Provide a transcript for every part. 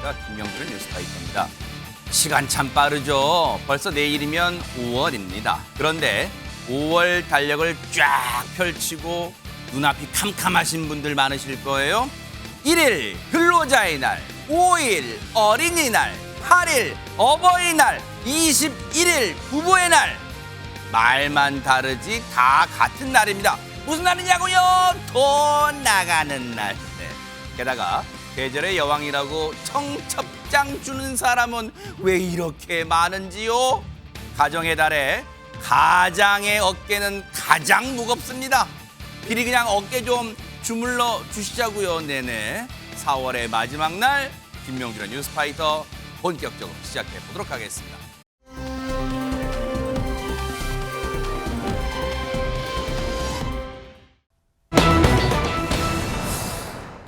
안녕하십니까. 김명준의 뉴스파이터입니다. 시간 참 빠르죠. 벌써 내일이면 5월입니다. 그런데 5월 달력을 쫙 펼치고 눈앞이 캄캄하신 분들 많으실 거예요. 1일 근로자의 날, 5일 어린이날, 8일 어버이날, 21일 부부의 날. 말만 다르지 다 같은 날입니다. 무슨 날이냐고요? 돈 나가는 날. 네. 게다가 계절의 여왕이라고 청첩장 주는 사람은 왜 이렇게 많은지요? 가정의 달에 가장의 어깨는 가장 무겁습니다. 미리 그냥 어깨 좀 주물러 주시자고요. 네네. 4월의 마지막 날 김명준의 뉴스파이터 본격적으로 시작해 보도록 하겠습니다.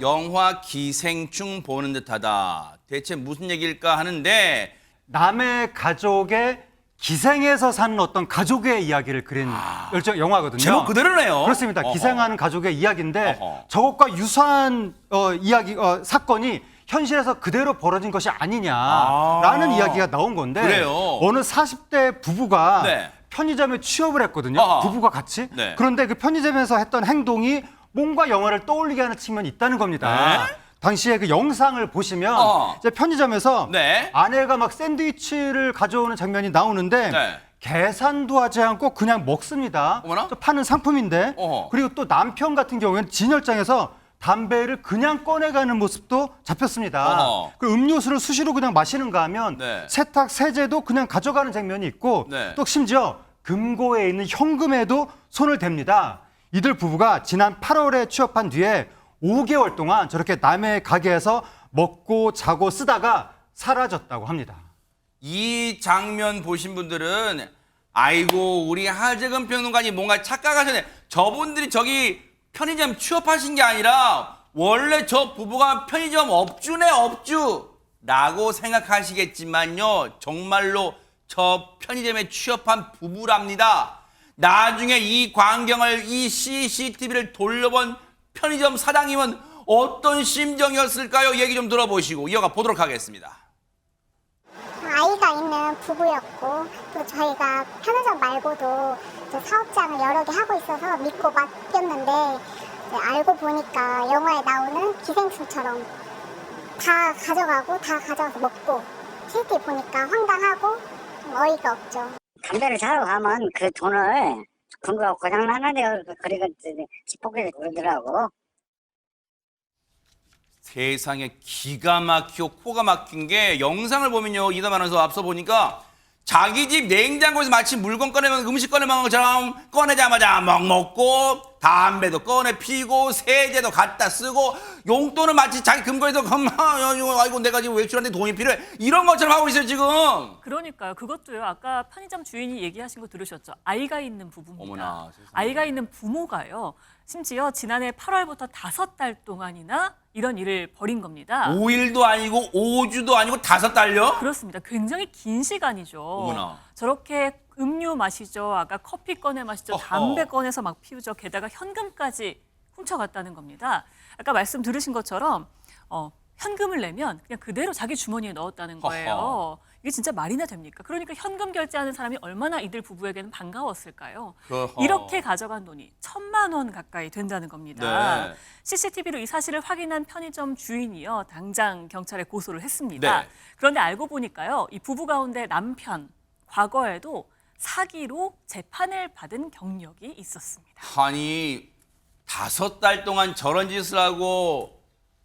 영화 기생충 보는 듯하다. 대체 무슨 얘기일까 하는데 남의 가족의 기생해서 사는 어떤 가족의 이야기를 그린 영화거든요. 제목 그대로네요. 그렇습니다. 어허. 기생하는 가족의 이야기인데 어허. 저것과 유사한 사건이 현실에서 그대로 벌어진 것이 아니냐라는 이야기가 나온 건데 그래요. 어느 40대 부부가 네. 편의점에 취업을 했거든요. 어허. 부부가 같이. 네. 그런데 그 편의점에서 했던 행동이 뭔가 영화를 떠올리게 하는 측면이 있다는 겁니다. 네. 당시에 그 영상을 보시면 어허. 이제 편의점에서 네. 아내가 막 샌드위치를 가져오는 장면이 나오는데 네. 계산도 하지 않고 그냥 먹습니다. 어머나? 저 파는 상품인데 어허. 그리고 또 남편 같은 경우에는 진열장에서 담배를 그냥 꺼내가는 모습도 잡혔습니다. 어허. 그 음료수를 수시로 그냥 마시는가 하면 네. 세탁 세제도 그냥 가져가는 장면이 있고 네. 또 심지어 금고에 있는 현금에도 손을 댑니다. 이들 부부가 지난 8월에 취업한 뒤에 5개월 동안 저렇게 남의 가게에서 먹고 자고 쓰다가 사라졌다고 합니다. 이 장면 보신 분들은 아이고 우리 하재근 평론가님 뭔가 착각하셨네. 저분들이 저기 편의점 취업하신 게 아니라 원래 저 부부가 편의점 업주네 업주라고 생각하시겠지만요. 정말로 저 편의점에 취업한 부부랍니다. 나중에 이 광경을 이 CCTV를 돌려본 편의점 사장님은 어떤 심정이었을까요? 얘기 좀 들어보시고 이어가 보도록 하겠습니다. 아이가 있는 부부였고 또 저희가 편의점 말고도 또 사업장을 여러 개 하고 있어서 믿고 맡겼는데 알고 보니까 영화에 나오는 기생충처럼 다 가져가고 다 가져가서 먹고 CCTV 보니까 황당하고 좀 어이가 없죠. 담배를 사러 가면 그 돈을 금고가 고장나는데요. 그리고 지퍼켓에 그러더라고. 세상에 기가 막히고 코가 막힌 게 영상을 보면요. 이담 아나운서 앞서 보니까 자기 집 냉장고에서 마치 물건 꺼내면 음식 꺼내먹는 것처럼 꺼내자마자 막 먹고 담배도 꺼내 피고 세제도 갖다 쓰고 용돈은 마치 자기 금고에서 아이고 내가 지금 외출하는데 돈이 필요해 이런 것처럼 하고 있어요 지금. 그러니까요. 그것도요. 아까 편의점 주인이 얘기하신 거 들으셨죠? 아이가 있는 부부입니다. 어머나, 세상에. 아이가 있는 부모가요. 심지어 지난해 8월부터 5달 동안이나 이런 일을 벌인 겁니다. 5일도 아니고 5주도 아니고 5달요? 그렇습니다. 굉장히 긴 시간이죠. 어머나. 저렇게 음료 마시죠. 아까 커피 꺼내 마시죠. 어허. 담배 꺼내서 막 피우죠. 게다가 현금까지 훔쳐갔다는 겁니다. 아까 말씀 들으신 것처럼 현금을 내면 그냥 그대로 자기 주머니에 넣었다는 거예요. 어허. 이게 진짜 말이나 됩니까? 그러니까 현금 결제하는 사람이 얼마나 이들 부부에게는 반가웠을까요? 어허. 이렇게 가져간 돈이 1,000만 원 가까이 된다는 겁니다. 네. CCTV로 이 사실을 확인한 편의점 주인이요. 당장 경찰에 고소를 했습니다. 네. 그런데 알고 보니까요. 이 부부 가운데 남편, 과거에도 사기로 재판을 받은 경력이 있었습니다. 아니 5달 동안 저런 짓을 하고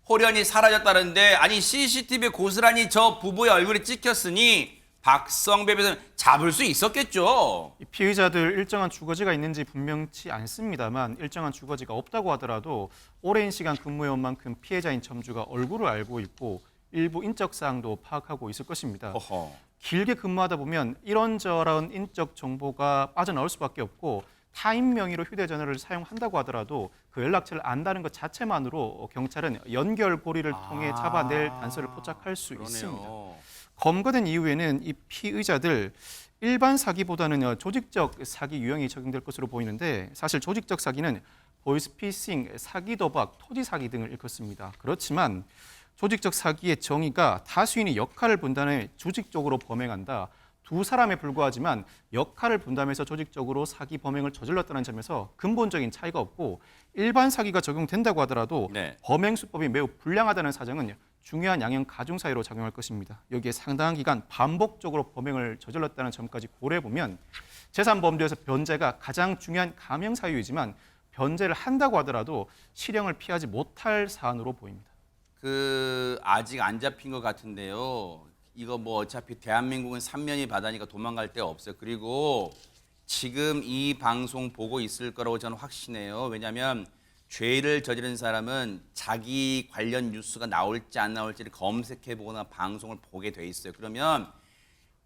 호련히 사라졌다는데 아니 CCTV에 고스란히 저 부부의 얼굴이 찍혔으니 박성배 변호사는 잡을 수 있었겠죠. 이 피의자들 일정한 주거지가 있는지 분명치 않습니다만 일정한 주거지가 없다고 하더라도 오랜 시간 근무해온 만큼 피해자인 점주가 얼굴을 알고 있고 일부 인적 사항도 파악하고 있을 것입니다. 어허. 길게 근무하다 보면 이런저런 인적 정보가 빠져나올 수밖에 없고 타인 명의로 휴대전화를 사용한다고 하더라도 그 연락처를 안다는 것 자체만으로 경찰은 연결고리를 통해 잡아낼 단서를 포착할 수 그러네요. 있습니다. 검거된 이후에는 이 피의자들 일반 사기보다는 조직적 사기 유형이 적용될 것으로 보이는데 사실 조직적 사기는 보이스피싱, 사기 도박, 토지 사기 등을 일컫습니다. 그렇지만 조직적 사기의 정의가 타수인이 역할을 분담해 조직적으로 범행한다. 두 사람에 불과하지만 역할을 분담해서 조직적으로 사기 범행을 저질렀다는 점에서 근본적인 차이가 없고 일반 사기가 적용된다고 하더라도 네. 범행 수법이 매우 불량하다는 사정은 중요한 양형 가중 사유로 작용할 것입니다. 여기에 상당한 기간 반복적으로 범행을 저질렀다는 점까지 고려해 보면 재산범죄에서 변제가 가장 중요한 감형 사유이지만 변제를 한다고 하더라도 실형을 피하지 못할 사안으로 보입니다. 아직 안 잡힌 것 같은데요. 이거 뭐 어차피 대한민국은 3년이 바다니까 도망갈 데 없어요. 그리고 지금 이 방송 보고 있을 거라고 저는 확신해요. 왜냐하면 죄를 저지른 사람은 자기 관련 뉴스가 나올지 안 나올지를 검색해 보거나 방송을 보게 돼 있어요. 그러면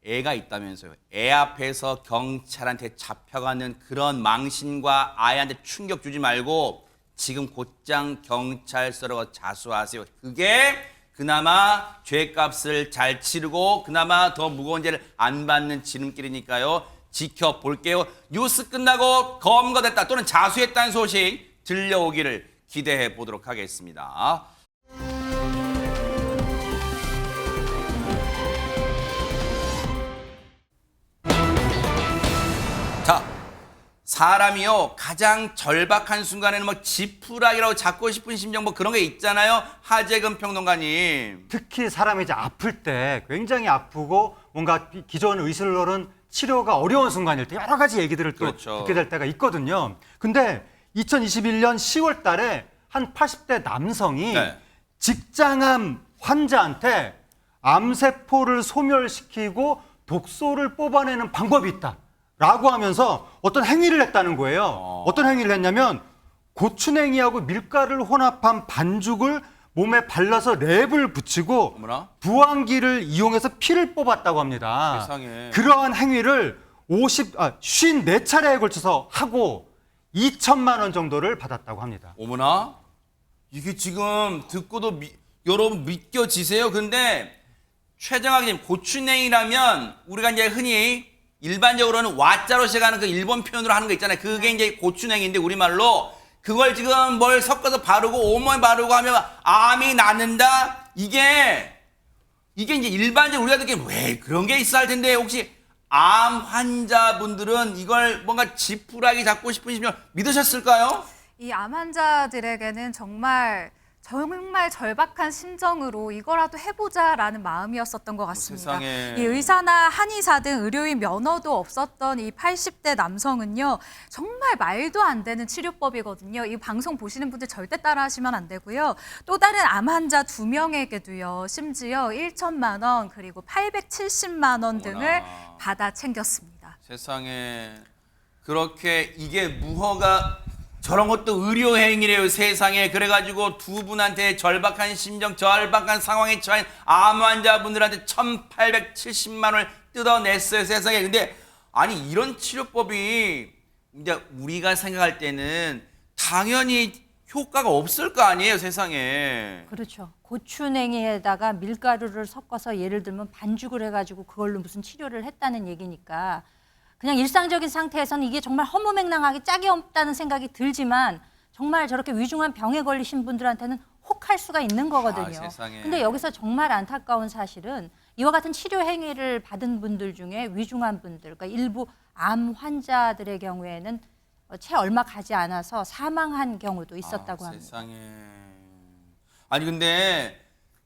애가 있다면서요. 애 앞에서 경찰한테 잡혀가는 그런 망신과 아이한테 충격 주지 말고 지금 곧장 경찰서로 자수하세요. 그게 그나마 죄값을 잘 치르고 그나마 더 무거운 죄를 안 받는 지름길이니까요. 지켜볼게요. 뉴스 끝나고 검거됐다 또는 자수했다는 소식 들려오기를 기대해 보도록 하겠습니다. 자, 사람이요 가장 절박한 순간에는 뭐 지푸라기라고 잡고 싶은 심정 뭐 그런 게 있잖아요. 하재근 평론가님. 특히 사람이 이제 아플 때 굉장히 아프고 뭔가 기존 의술로는 치료가 어려운 순간일 때 여러 가지 얘기들을 또 그렇죠. 듣게 될 때가 있거든요. 근데 2021년 10월 달에 한 80대 남성이 네. 직장암 환자한테 암세포를 소멸시키고 독소를 뽑아내는 방법이 있다. 라고 하면서 어떤 행위를 했다는 거예요. 어떤 행위를 했냐면 고추냉이하고 밀가루를 혼합한 반죽을 몸에 발라서 랩을 붙이고 어머나. 부항기를 이용해서 피를 뽑았다고 합니다. 세상에. 그러한 행위를 54차례에 걸쳐서 하고 2천만 원 정도를 받았다고 합니다. 어머나 이게 지금 듣고도 여러분 믿겨지세요? 근데 최정학님 고추냉이라면 우리가 이제 흔히 일반적으로는 와자로 시작하는 그 일본 표현으로 하는 거 있잖아요. 그게 이제 고추냉이인데 우리말로 그걸 지금 뭘 섞어서 바르고 온몸에 바르고 하면 암이 낫는다. 이게 이제 일반적으로 우리가 듣기엔 왜 그런 게 있어 할 텐데 혹시 암 환자분들은 이걸 뭔가 지푸라기 잡고 싶은 심정 믿으셨을까요? 이 암 환자들에게는 정말 절박한 심정으로 이거라도 해보자라는 마음이었었던 것 같습니다. 세상에. 이 의사나 한의사 등 의료인 면허도 없었던 이 80대 남성은요. 정말 말도 안 되는 치료법이거든요. 이 방송 보시는 분들 절대 따라하시면 안 되고요. 또 다른 암 환자 2명에게도요. 심지어 1천만 원 그리고 870만 원 등을 어머나. 받아 챙겼습니다. 세상에 그렇게 이게 무허가 저런 것도 의료 행위래요 세상에. 그래가지고 두 분한테 절박한 심정 절박한 상황에 처한 암 환자분들한테 1,870만 원을 뜯어냈어요 세상에. 근데 아니 이런 치료법이 이제 우리가 생각할 때는 당연히 효과가 없을 거 아니에요 세상에. 그렇죠. 고추냉이에다가 밀가루를 섞어서 예를 들면 반죽을 해가지고 그걸로 무슨 치료를 했다는 얘기니까 그냥 일상적인 상태에서는 이게 정말 허무맹랑하게 짝이 없다는 생각이 들지만 정말 저렇게 위중한 병에 걸리신 분들한테는 혹할 수가 있는 거거든요. 세상에. 근데 여기서 정말 안타까운 사실은 이와 같은 치료 행위를 받은 분들 중에 위중한 분들, 그러니까 일부 암 환자들의 경우에는 채 얼마 가지 않아서 사망한 경우도 있었다고 합니다. 세상에. 아니 근데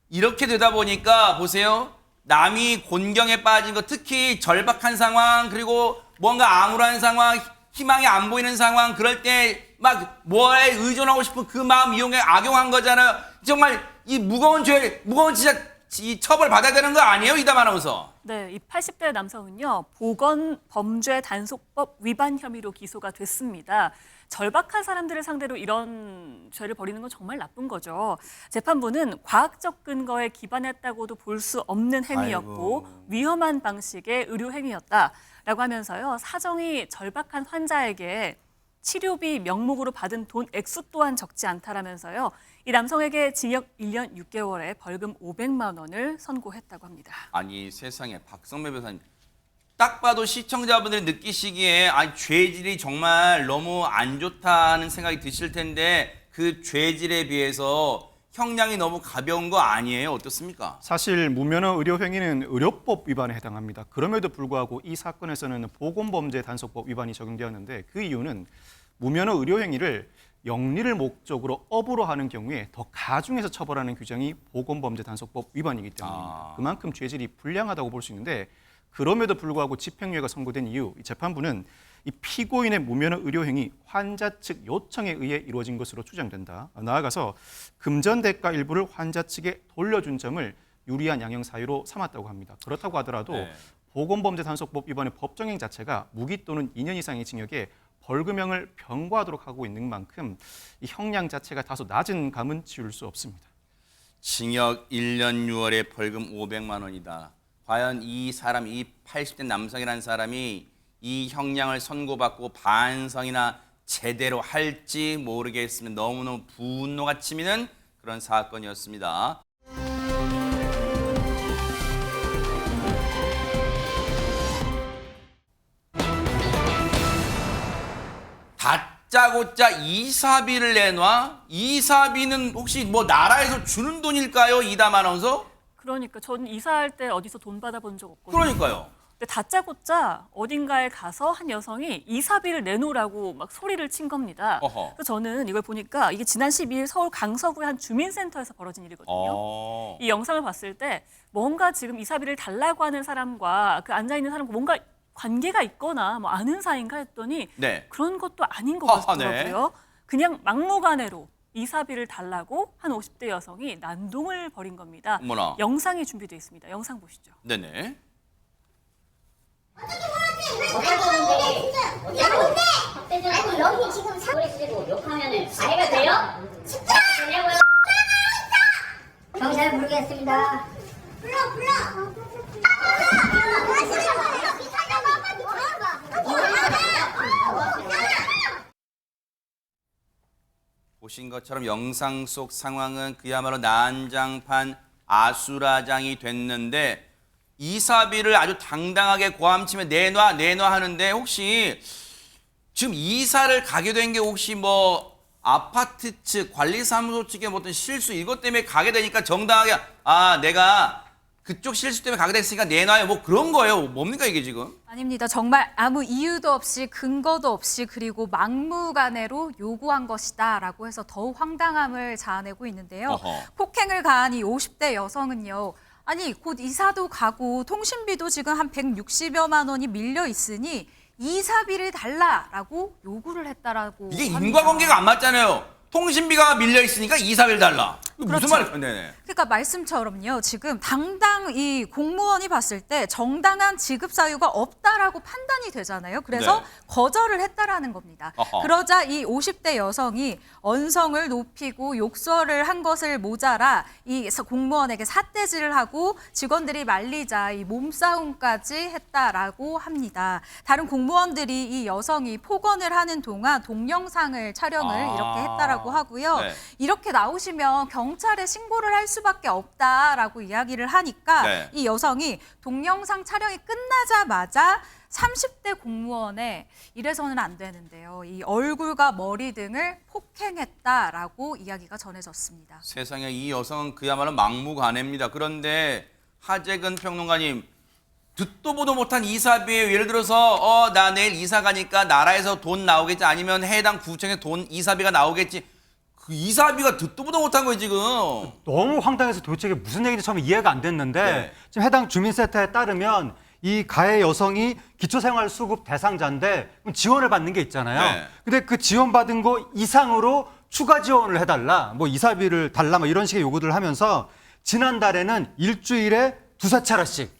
이렇게 되다 보니까 보세요. 남이 곤경에 빠진 거 특히 절박한 상황 그리고 뭔가 암울한 상황 희망이 안 보이는 상황 그럴 때 막 뭐에 의존하고 싶은 그 마음 이용해 악용한 거잖아요. 정말 이 무거운 진짜 이 처벌 받아야 되는 거 아니에요 이담 아나운서? 네, 이 80대 남성은요. 보건범죄단속법 위반 혐의로 기소가 됐습니다. 절박한 사람들을 상대로 이런 죄를 벌이는 건 정말 나쁜 거죠. 재판부는 과학적 근거에 기반했다고도 볼 수 없는 행위였고 아이고. 위험한 방식의 의료 행위였다라고 하면서요. 사정이 절박한 환자에게 치료비 명목으로 받은 돈 액수 또한 적지 않다라면서요. 이 남성에게 징역 1년 6개월에 벌금 500만 원을 선고했다고 합니다. 아니 세상에 박성매 변호사님 딱 봐도 시청자분들이 느끼시기에 아니 죄질이 정말 너무 안 좋다는 생각이 드실 텐데 그 죄질에 비해서 형량이 너무 가벼운 거 아니에요? 어떻습니까? 사실 무면허 의료 행위는 의료법 위반에 해당합니다. 그럼에도 불구하고 이 사건에서는 보건범죄 단속법 위반이 적용되었는데 그 이유는 무면허 의료 행위를 영리를 목적으로 업으로 하는 경우에 더 가중해서 처벌하는 규정이 보건범죄 단속법 위반이기 때문입니다. 그만큼 죄질이 불량하다고 볼 수 있는데 그럼에도 불구하고 집행유예가 선고된 이유 이 재판부는 이 피고인의 무면허 의료 행위 환자 측 요청에 의해 이루어진 것으로 추정된다. 나아가서 금전 대가 일부를 환자 측에 돌려준 점을 유리한 양형 사유로 삼았다고 합니다. 그렇다고 하더라도 네. 보건범죄 단속법 위반의 법정행 자체가 무기 또는 2년 이상의 징역에 벌금형을 병과하도록 하고 있는 만큼 이 형량 자체가 다소 낮은 감은 지울 수 없습니다. 징역 1년 6월에 벌금 500만 원이다. 과연 이 사람, 이 80대 남성이라는 사람이 이 형량을 선고받고 반성이나 제대로 할지 모르겠으면 너무너무 분노가 치미는 그런 사건이었습니다. 다짜고짜 이사비를 내놔? 이사비는 혹시 뭐 나라에서 주는 돈일까요? 이담 아나운서? 그러니까 전 이사할 때 어디서 돈 받아본 적 없거든요. 그러니까요. 근데 다짜고짜 어딘가에 가서 한 여성이 이사비를 내놓으라고 막 소리를 친 겁니다. 어허. 그래서 저는 이걸 보니까 이게 지난 12일 서울 강서구의 한 주민센터에서 벌어진 일이거든요. 이 영상을 봤을 때 뭔가 지금 이사비를 달라고 하는 사람과 그 앉아있는 사람과 뭔가 관계가 있거나 뭐 아는 사이인가 했더니 네. 그런 것도 아닌 것 하하, 같더라고요. 그냥 막무가내로 이사비를 달라고 한 50대 여성이 난동을 벌인 겁니다. 어머나. 영상이 준비되어 있습니다. 영상 보시죠. 네네. 아이고 여기 지금 소리 지르고 욕하면은 아이가 돼요? 진짜? 되냐고요? 잘 모르겠습니다. 불러. 보신 것처럼 영상 속 상황은 그야말로 난장판 아수라장이 됐는데 이사비를 아주 당당하게 고함치며 내놔 하는데 혹시 지금 이사를 가게 된 게 혹시 뭐 아파트 측 관리사무소 측의 뭐 어떤 실수 이것 때문에 가게 되니까 정당하게 내가 그쪽 실수 때문에 가게 됐으니까 내놔요 뭐 그런 거예요. 뭡니까 이게 지금? 아닙니다. 정말 아무 이유도 없이 근거도 없이 그리고 막무가내로 요구한 것이다라고 해서 더욱 황당함을 자아내고 있는데요. 어허. 폭행을 가한 이 50대 여성은요. 아니 곧 이사도 가고 통신비도 지금 한 160여만 원이 밀려 있으니 이사비를 달라라고 요구를 했다라고 이게 합니다. 인과관계가 안 맞잖아요. 통신비가 밀려 있으니까 이사비를 달라. 이거 무슨 그렇죠. 말이에요? 네네. 그러니까 말씀처럼요. 지금 당당 이 공무원이 봤을 때 정당한 지급 사유가 없다라고 판단이 되잖아요. 그래서 네. 거절을 했다라는 겁니다. 어허. 그러자 이 50대 여성이 언성을 높이고 욕설을 한 것을 모자라 이 공무원에게 삿대질을 하고 직원들이 말리자 이 몸싸움까지 했다라고 합니다. 다른 공무원들이 이 여성이 폭언을 하는 동안 동영상을 촬영을 이렇게 했다라고 하고요. 네. 이렇게 나오시면 경찰에 신고를 할 수밖에 없다라고 이야기를 하니까 네. 이 여성이 동영상 촬영이 끝나자마자 30대 공무원에 이래서는 안 되는데요. 이 얼굴과 머리 등을 폭행했다라고 이야기가 전해졌습니다. 세상에 이 여성은 그야말로 막무가내입니다. 그런데 하재근 평론가님 듣도 보도 못한 이사비에 예를 들어서 나 내일 이사 가니까 나라에서 돈 나오겠지 아니면 해당 구청에 돈 이사비가 나오겠지 그 이사비가 듣도 보도 못한 거예요 지금. 너무 황당해서 도대체 이게 무슨 얘기인지 처음에 이해가 안 됐는데 네. 지금 해당 주민센터에 따르면 이 가해 여성이 기초생활수급 대상자인데 그럼 지원을 받는 게 있잖아요. 네. 근데 그 지원받은 거 이상으로 추가 지원을 해달라, 뭐 이사비를 달라, 뭐 이런 식의 요구를 하면서 지난달에는 일주일에 두세 차례씩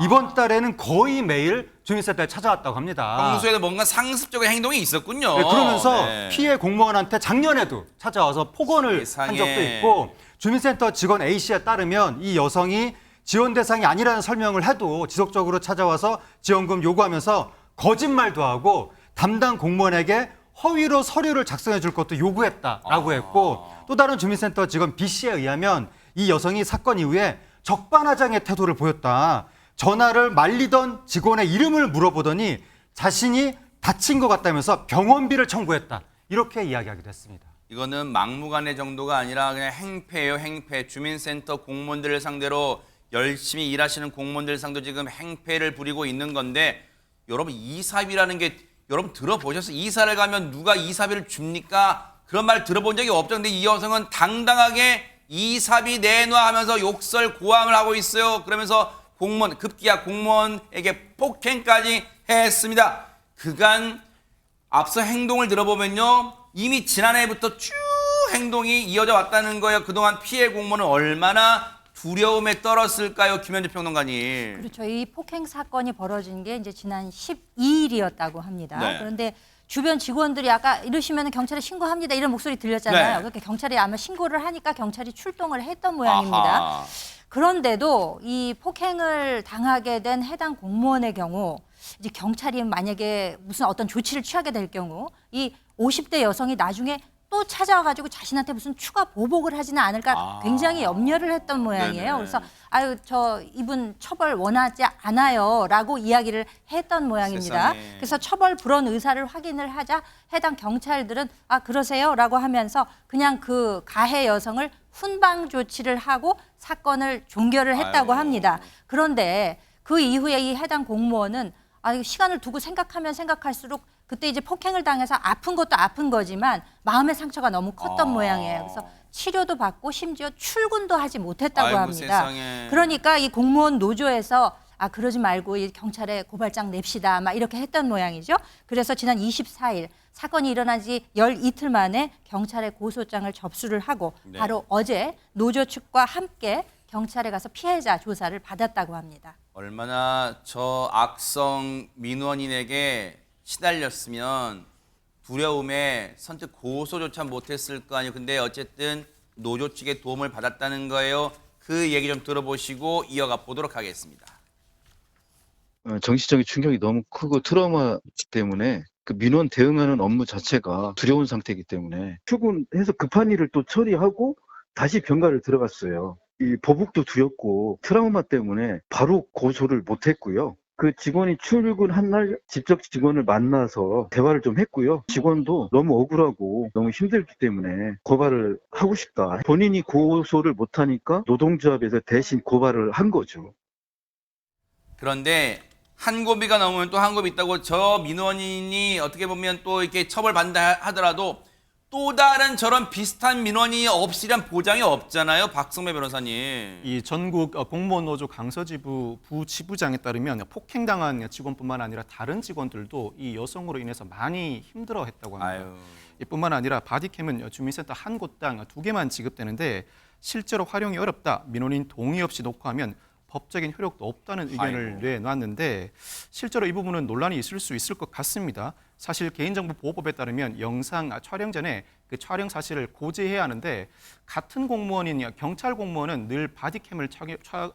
이번 달에는 거의 매일 주민센터에 찾아왔다고 합니다. 평소에도 뭔가 상습적인 행동이 있었군요. 네, 그러면서 네. 피해 공무원한테 작년에도 찾아와서 폭언을 세상에. 한 적도 있고 주민센터 직원 A씨에 따르면 이 여성이 지원 대상이 아니라는 설명을 해도 지속적으로 찾아와서 지원금 요구하면서 거짓말도 하고 담당 공무원에게 허위로 서류를 작성해 줄 것도 요구했다라고 했고 또 다른 주민센터 직원 B씨에 의하면 이 여성이 사건 이후에 적반하장의 태도를 보였다. 전화를 말리던 직원의 이름을 물어보더니 자신이 다친 것 같다면서 병원비를 청구했다. 이렇게 이야기하기도 했습니다. 이거는 막무가내 정도가 아니라 그냥 행패예요, 행패. 주민센터 공무원들을 상대로 열심히 일하시는 공무원들 상대로 지금 행패를 부리고 있는 건데 여러분 이사비라는 게 여러분 들어보셨어요? 이사를 가면 누가 이사비를 줍니까? 그런 말 들어본 적이 없죠. 근데 이 여성은 당당하게 이사비 내놔 하면서 욕설 고함을 하고 있어요. 그러면서 공무원, 급기야 공무원에게 폭행까지 했습니다. 그간 앞서 행동을 들어보면요. 이미 지난해부터 쭉 행동이 이어져 왔다는 거예요. 그동안 피해 공무원은 얼마나 두려움에 떨었을까요, 김현주 평론가님? 그렇죠. 이 폭행 사건이 벌어진 게 이제 지난 12일이었다고 합니다. 네. 그런데 주변 직원들이 아까 이러시면 경찰에 신고합니다 이런 목소리 들렸잖아요. 네. 그렇게 경찰이 아마 신고를 하니까 경찰이 출동을 했던 모양입니다. 아하. 그런데도 이 폭행을 당하게 된 해당 공무원의 경우 이제 경찰이 만약에 무슨 어떤 조치를 취하게 될 경우 이 50대 여성이 나중에 또 찾아와가지고 자신한테 무슨 추가 보복을 하지는 않을까 굉장히 염려를 했던 모양이에요. 네네. 그래서 아유 저 이분 처벌 원하지 않아요라고 이야기를 했던 모양입니다. 세상에. 그래서 처벌 불원 의사를 확인을 하자 해당 경찰들은 아 그러세요라고 하면서 그냥 그 가해 여성을 훈방 조치를 하고 사건을 종결을 했다고 아유. 합니다. 그런데 그 이후에 이 해당 공무원은 아, 시간을 두고 생각하면 생각할수록 그때 이제 폭행을 당해서 아픈 것도 아픈 거지만 마음의 상처가 너무 컸던 모양이에요. 그래서 치료도 받고 심지어 출근도 하지 못했다고 아이고, 합니다. 세상에. 그러니까 이 공무원 노조에서 아 그러지 말고 이 경찰에 고발장 냅시다 막 이렇게 했던 모양이죠. 그래서 지난 24일 사건이 일어난 지 열 이틀 만에 경찰에 고소장을 접수를 하고 네. 바로 어제 노조 측과 함께 경찰에 가서 피해자 조사를 받았다고 합니다. 얼마나 저 악성 민원인에게 시달렸으면 두려움에 선뜻 고소조차 못했을 거 아니에요. 근데 어쨌든 노조 측의 도움을 받았다는 거예요. 그 얘기 좀 들어보시고 이어가 보도록 하겠습니다. 정신적인 충격이 너무 크고 트라우마 때문에 그 민원 대응하는 업무 자체가 두려운 상태이기 때문에 출근해서 급한 일을 또 처리하고 다시 병가를 들어갔어요. 이 보복도 두렵고 트라우마 때문에 바로 고소를 못했고요. 그 직원이 출근한 날 직접 직원을 만나서 대화를 좀 했고요. 직원도 너무 억울하고 너무 힘들기 때문에 고발을 하고 싶다. 본인이 고소를 못하니까 노동조합에서 대신 고발을 한 거죠. 그런데 한 고비가 넘으면 또 한 고비 있다고 저 민원인이 어떻게 보면 또 이렇게 처벌받는다 하더라도 또 다른 저런 비슷한 민원이 없으란 보장이 없잖아요. 박성배 변호사님. 이 전국 공무원 노조 강서지부 부지부장에 따르면 폭행당한 직원뿐만 아니라 다른 직원들도 이 여성으로 인해서 많이 힘들어했다고 합니다. 아유. 이뿐만 아니라 바디캠은 주민센터 한 곳당 2개만 지급되는데 실제로 활용이 어렵다. 민원인 동의 없이 녹화하면 법적인 효력도 없다는 의견을 아이고. 내놨는데 실제로 이 부분은 논란이 있을 수 있을 것 같습니다. 사실 개인정보보호법에 따르면 영상 촬영 전에 그 촬영 사실을 고지해야 하는데 같은 공무원인 경찰 공무원은 늘 바디캠을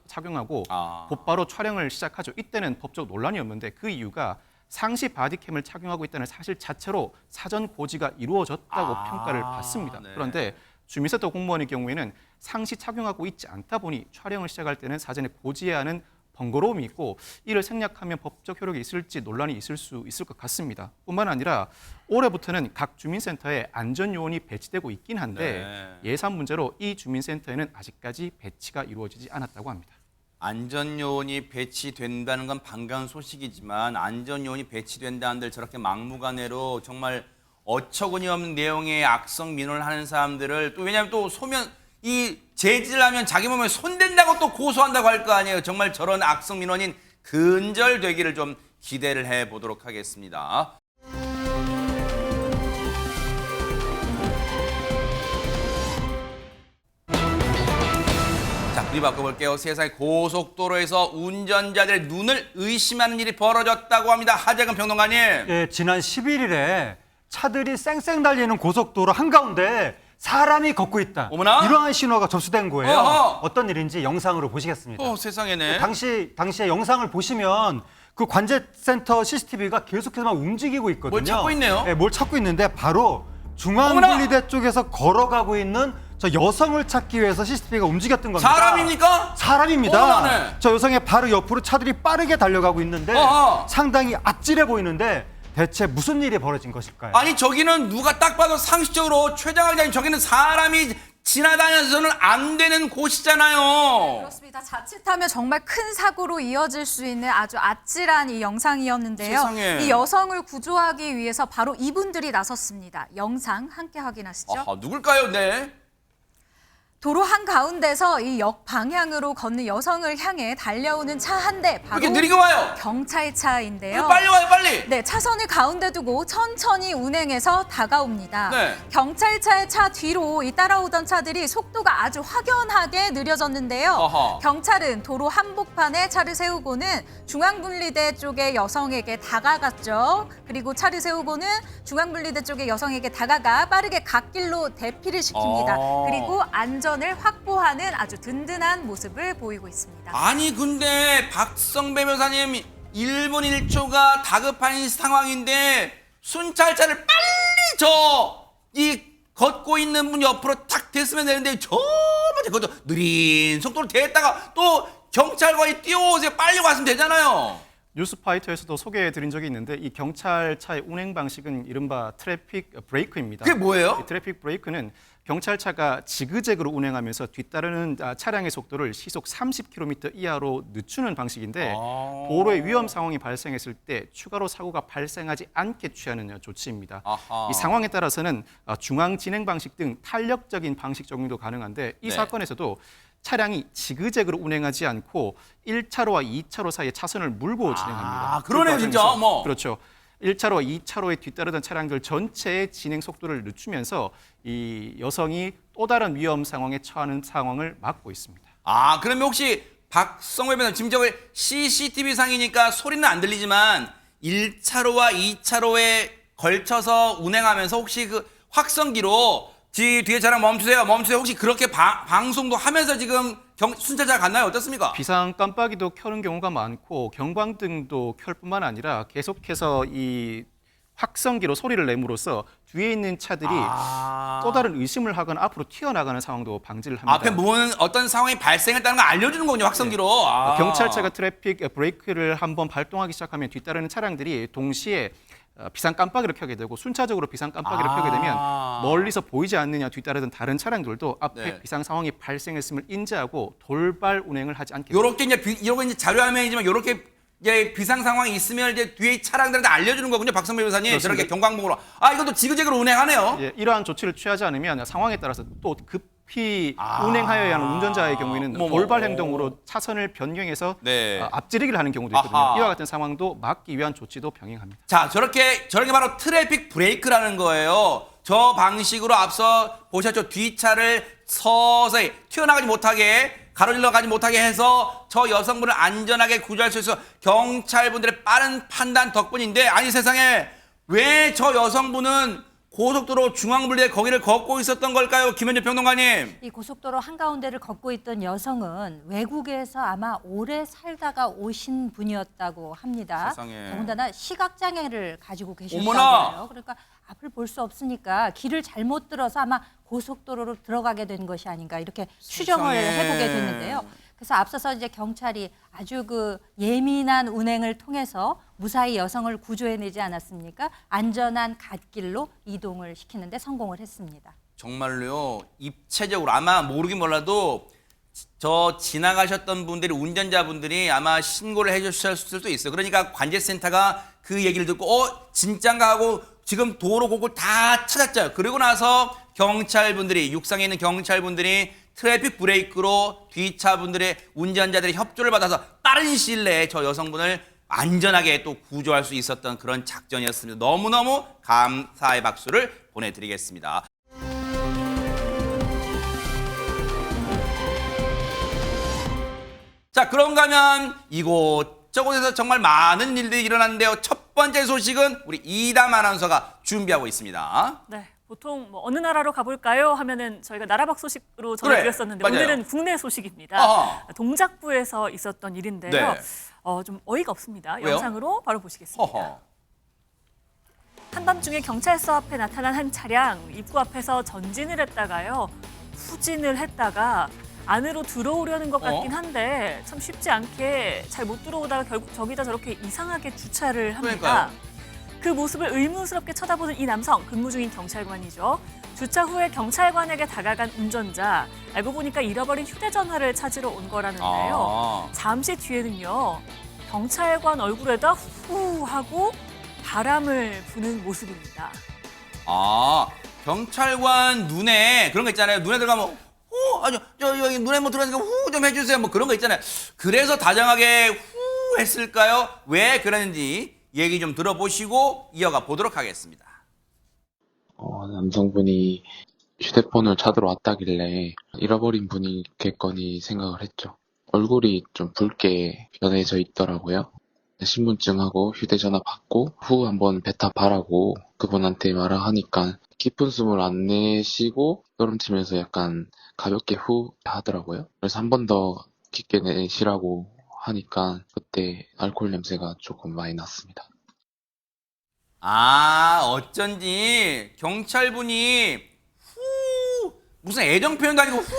착용하고 곧바로 촬영을 시작하죠. 이때는 법적 논란이 없는데 그 이유가 상시 바디캠을 착용하고 있다는 사실 자체로 사전 고지가 이루어졌다고 평가를 받습니다. 네. 그런데 주민센터 공무원의 경우에는 상시 착용하고 있지 않다 보니 촬영을 시작할 때는 사전에 고지해야 하는 번거로움이 있고 이를 생략하면 법적 효력이 있을지 논란이 있을 수 있을 것 같습니다. 뿐만 아니라 올해부터는 각 주민센터에 안전요원이 배치되고 있긴 한데 예산 문제로 이 주민센터에는 아직까지 배치가 이루어지지 않았다고 합니다. 안전요원이 배치된다는 건 반가운 소식이지만 안전요원이 배치된다 한들 저렇게 막무가내로 정말 어처구니 없는 내용의 악성 민원을 하는 사람들을 또 왜냐하면 또 소면 이 제지를 하면 자기 몸에 손댄다고 또 고소한다고 할 거 아니에요. 정말 저런 악성 민원인 근절되기를 좀 기대를 해보도록 하겠습니다. 자, 우리 바꿔볼게요. 세상의 고속도로에서 운전자들의 눈을 의심하는 일이 벌어졌다고 합니다. 하재근 평론가님. 예, 지난 11일에 차들이 쌩쌩 달리는 고속도로 한가운데 사람이 걷고 있다. 어머나? 이러한 신호가 접수된 거예요. 어허. 어떤 일인지 영상으로 보시겠습니다. 세상에네. 당시에 영상을 보시면 그 관제센터 CCTV가 계속해서 막 움직이고 있거든요. 뭘 찾고 있네요? 네, 뭘 찾고 있는데 바로 어머나! 중앙분리대 쪽에서 걸어가고 있는 저 여성을 찾기 위해서 CCTV가 움직였던 겁니다. 사람입니까? 사람입니다. 어머나네. 저 여성의 바로 옆으로 차들이 빠르게 달려가고 있는데 어허. 상당히 아찔해 보이는데 대체 무슨 일이 벌어진 것일까요? 아니 저기는 누가 딱 봐도 상식적으로 최장학 기자님 저기는 사람이 지나다녀서는 안 되는 곳이잖아요. 그렇습니다. 자칫하면 정말 큰 사고로 이어질 수 있는 아주 아찔한 이 영상이었는데요. 세상에. 이 여성을 구조하기 위해서 바로 이분들이 나섰습니다. 영상 함께 확인하시죠. 아하, 누굴까요? 네. 도로 한가운데서 이 역방향으로 걷는 여성을 향해 달려오는 차 한 대, 바로 이렇게 느리게 와요. 경찰차인데요. 빨리 와요, 빨리. 네, 차선을 가운데 두고 천천히 운행해서 다가옵니다. 네. 경찰차의 차 뒤로 이 따라오던 차들이 속도가 아주 확연하게 느려졌는데요. 어허. 경찰은 도로 한복판에 차를 세우고는 중앙분리대 쪽의 여성에게 다가갔죠. 그리고 차를 세우고는 중앙분리대 쪽의 여성에게 다가가 빠르게 갓길로 대피를 시킵니다. 그리고 안전을 확보하는 아주 든든한 모습을 보이고 있습니다. 아니 근데 박성배 변호사님 1분 1초가 다급한 상황인데 순찰차를 빨리 이 걷고 있는 분 옆으로 탁 됐으면 되는데 저번에 그것도 느린 속도로 대다가 또 경찰관이 뛰어오세요. 빨리 왔으면 되잖아요. 뉴스파이터에서도 소개해드린 적이 있는데 이 경찰차의 운행 방식은 이른바 트래픽 브레이크입니다. 그게 뭐예요? 이 트래픽 브레이크는 경찰차가 지그재그로 운행하면서 뒤따르는 차량의 속도를 시속 30km 이하로 늦추는 방식인데 도로에 위험 상황이 발생했을 때 추가로 사고가 발생하지 않게 취하는 조치입니다. 아하. 이 상황에 따라서는 중앙 진행 방식 등 탄력적인 방식 적용도 가능한데 이 네. 사건에서도 차량이 지그재그로 운행하지 않고 1차로와 2차로 사이에 차선을 물고 진행합니다. 아, 그러네요, 그 진짜. 과정에서 뭐. 그렇죠. 1차로와 2차로에 뒤따르던 차량들 전체의 진행 속도를 늦추면서 이 여성이 또 다른 위험 상황에 처하는 상황을 막고 있습니다. 아, 그러면 혹시 박성배 변호사님 지금 저기 CCTV 상이니까 소리는 안 들리지만 1차로와 2차로에 걸쳐서 운행하면서 혹시 그 확성기로 뒤에 차량 멈추세요. 혹시 그렇게 방송도 하면서 지금 순찰차 갔나요? 어떻습니까? 비상 깜빡이도 켜는 경우가 많고 경광등도 켤 뿐만 아니라 계속해서 이 확성기로 소리를 내므로써 뒤에 있는 차들이 또 다른 의심을 하거나 앞으로 튀어나가는 상황도 방지를 합니다. 앞에 어떤 상황이 발생했다는 걸 알려주는 거군요, 확성기로. 아. 경찰차가 트래픽 브레이크를 한번 발동하기 시작하면 뒤따르는 차량들이 동시에 비상 깜빡이를 켜게 되고 순차적으로 비상 깜빡이를 켜게 되면 멀리서 보이지 않느냐 뒤따르던 다른 차량들도 앞에 네. 비상 상황이 발생했음을 인지하고 돌발 운행을 하지 않게 됩니다. 요렇게 이제 자료화면이지만 요렇게 이제 비상 상황이 있으면 이제 뒤에 차량들한테 알려주는 거군요, 박성배 변호사님. 그렇습니다. 저렇게 경광봉으로. 아, 이것도 지그재그로 운행하네요. 예, 이러한 조치를 취하지 않으면 상황에 따라서 또 급히 운행하여야 하는 운전자의 경우에는 돌발 행동으로 차선을 변경해서 네. 앞지르기를 하는 경우도 있거든요. 아하. 이와 같은 상황도 막기 위한 조치도 병행합니다. 자, 저렇게 바로 트래픽 브레이크라는 거예요. 저 방식으로 앞서 보셨죠? 뒷차를 서서히 튀어나가지 못하게 가로질러 가지 못하게 해서 저 여성분을 안전하게 구조할 수 있어 경찰분들의 빠른 판단 덕분인데 아니 세상에 왜 저 여성분은 고속도로 중앙분리대 거기를 걷고 있었던 걸까요? 김현재 평론가님. 이 고속도로 한가운데를 걷고 있던 여성은 외국에서 아마 오래 살다가 오신 분이었다고 합니다. 세상에. 더군다나 시각장애를 가지고 계셨다고 어머나. 해요. 그러니까 앞을 볼 수 없으니까 길을 잘못 들어서 아마 고속도로로 들어가게 된 것이 아닌가 이렇게 추정을 세상에. 해보게 됐는데요. 그래서 앞서서 이제 경찰이 아주 그 예민한 운행을 통해서 무사히 여성을 구조해내지 않았습니까? 안전한 갓길로 이동을 시키는데 성공을 했습니다. 정말로요. 입체적으로 아마 모르긴 몰라도 저 지나가셨던 분들이 운전자분들이 아마 신고를 해주셨을 수도 있어요. 그러니까 관제센터가 그 얘기를 듣고 진짠가 하고 지금 도로 곳곳 다 찾았죠. 그리고 나서 경찰분들이 육상에 있는 경찰분들이 트래픽 브레이크로 뒷차분들의 운전자들의 협조를 받아서 빠른 시일 내에 저 여성분을 안전하게 또 구조할 수 있었던 그런 작전이었습니다. 너무너무 감사의 박수를 보내드리겠습니다. 자, 그런가 하면 이곳저곳에서 정말 많은 일들이 일어났는데요. 첫 번째 소식은 우리 이담 아나운서가 준비하고 있습니다. 네, 보통 뭐 어느 나라로 가볼까요? 하면은 저희가 나라박 소식으로 전해드렸었는데 그래, 맞아요. 오늘은 국내 소식입니다. 아하. 동작구에서 있었던 일인데요. 네. 좀 어이가 없습니다. 왜요? 영상으로 바로 보시겠습니다. 허허. 한밤중에 경찰서 앞에 나타난 한 차량 입구 앞에서 전진을 했다가요. 후진을 했다가 안으로 들어오려는 것 같긴 한데 참 쉽지 않게 잘 못 들어오다가 결국 저기다 저렇게 이상하게 주차를 합니다. 그러니까요. 그 모습을 의문스럽게 쳐다보는 이 남성, 근무 중인 경찰관이죠. 주차 후에 경찰관에게 다가간 운전자, 알고 보니까 잃어버린 휴대전화를 찾으러 온 거라는데요. 잠시 뒤에는요, 경찰관 얼굴에다 후 하고 바람을 부는 모습입니다. 경찰관 눈에 그런 거 있잖아요. 눈에 들어가면 여기 눈에 뭐 들어가니까 후 좀 해주세요. 뭐 그런 거 있잖아요. 그래서 다정하게 후 했을까요? 왜 그랬는지 얘기 좀 들어보시고 이어가 보도록 하겠습니다. 남성분이 휴대폰을 찾으러 왔다길래 잃어버린 분이겠거니 생각을 했죠. 얼굴이 좀 붉게 변해져 있더라고요. 신분증하고 휴대전화 받고 후 한번 뱉어봐라고 그분한테 말을 하니까 깊은 숨을 안 내쉬고 떨음치면서 약간 가볍게 후 하더라고요. 그래서 한 번 더 깊게 내쉬라고 하니까 그때 알코올 냄새가 조금 많이 났습니다. 어쩐지 경찰분이 후 무슨 애정 표현도 아니고 후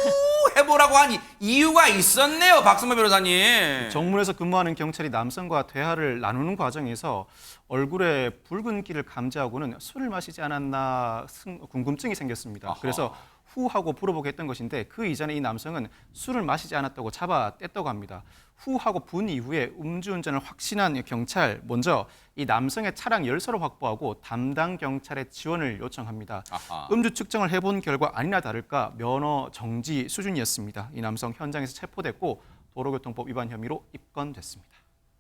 해보라고 하니 이유가 있었네요, 박승만 변호사님. 정문에서 근무하는 경찰이 남성과 대화를 나누는 과정에서 얼굴에 붉은기를 감지하고는 술을 마시지 않았나 궁금증이 생겼습니다. 그래서 후하고 물어보게 했던 것인데 그 이전에 이 남성은 술을 마시지 않았다고 잡아뗐다고 합니다. 후하고 분 이후에 음주운전을 확신한 경찰, 먼저 이 남성의 차량 열쇠를 확보하고 담당 경찰의 지원을 요청합니다. 음주 측정을 해본 결과 아니나 다를까 면허 정지 수준이었습니다. 이 남성 현장에서 체포됐고 도로교통법 위반 혐의로 입건됐습니다.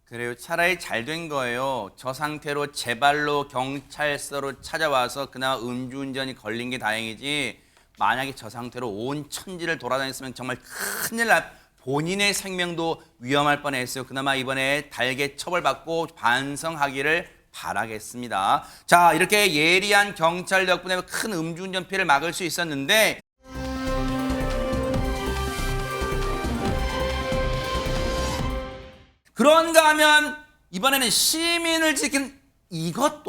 그래요. 차라리 잘 된 거예요. 저 상태로 제 발로 경찰서로 찾아와서 그나마 음주운전이 걸린 게 다행이지, 만약에 저 상태로 온 천지를 돌아다녔으면 정말 큰일 본인의 생명도 위험할 뻔했어요. 그나마 이번에 달게 처벌받고 반성하기를 바라겠습니다. 자, 이렇게 예리한 경찰 덕분에 큰 음주운전 피해를 막을 수 있었는데, 그런가 하면 이번에는 시민을 지킨 이거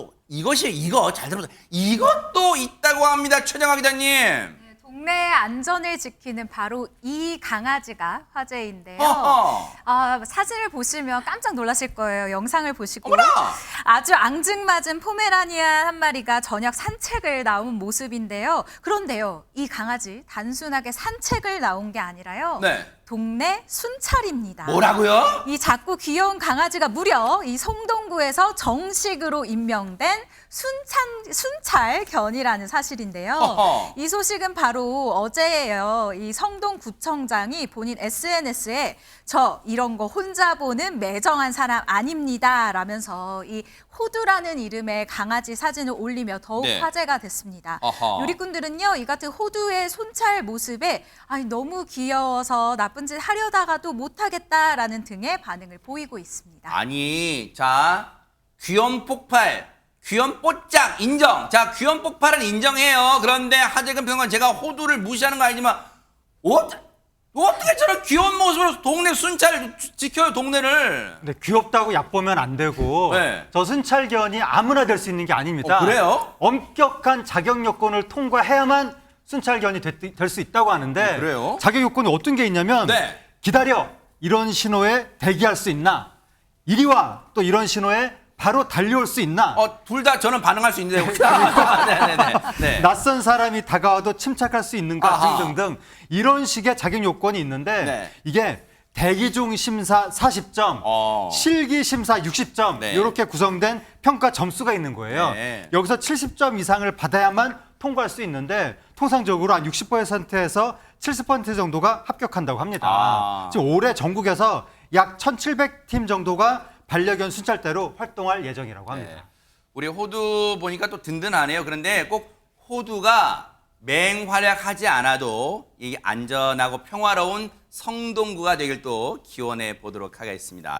잘 들어보세요. 이것도 있다고 합니다. 최정화 기자님. 동네 안전을 지키는 바로 이 강아지가 화제인데요. 사진을 보시면 깜짝 놀라실 거예요. 영상을 보시고. 어머나! 아주 앙증맞은 포메라니안 한 마리가 저녁 산책을 나온 모습인데요. 그런데요, 이 강아지 단순하게 산책을 나온 게 아니라요. 네. 동네 순찰입니다. 뭐라고요? 이 작고 귀여운 강아지가 무려 이 성동구에서 정식으로 임명된 순찰견이라는 사실인데요. 이 소식은 바로 어제예요. 이 성동구청장이 본인 SNS에 저 이런 거 혼자 보는 매정한 사람 아닙니다 라면서 이 호두라는 이름의 강아지 사진을 올리며 더욱 화제가 됐습니다. 누리꾼들은요, 이 같은 호두의 순찰 모습에 너무 귀여워서 나쁜 짓 하려다가도 못하겠다라는 등의 반응을 보이고 있습니다. 아니, 자, 귀염 폭발, 귀염 뽀짝 인정. 자, 귀염 폭발은 인정해요. 그런데 하재근 평론, 제가 호두를 무시하는 거 아니지만 어떻게 저런 귀여운 모습으로 동네 순찰을 지켜요, 동네를. 근데 귀엽다고 얕보면 안 되고 네. 저 순찰견이 아무나 될 수 있는 게 아닙니다. 그래요? 엄격한 자격 요건을 통과해야만 순찰견이 될 수 있다고 하는데 그래요? 자격 요건이 어떤 게 있냐면 기다려, 이런 신호에 대기할 수 있나, 이리 와, 또 이런 신호에 바로 달려올 수 있나. 둘 다 저는 반응할 수 있는데. 네. 낯선 사람이 다가와도 침착할 수 있는가 등등등 이런 식의 자격 요건이 있는데 이게 대기 중 심사 40점, 실기 심사 60점 이렇게 구성된 평가 점수가 있는 거예요. 여기서 70점 이상을 받아야만 통과할 수 있는데 통상적으로 한 60%에서 70% 정도가 합격한다고 합니다. 지금 올해 전국에서 약 1,700팀 정도가 반려견 순찰대로 활동할 예정이라고 합니다. 우리 호두 보니까 또 든든하네요. 그런데 꼭 호두가 맹활약하지 않아도 이 안전하고 평화로운 성동구가 되길 또 기원해 보도록 하겠습니다.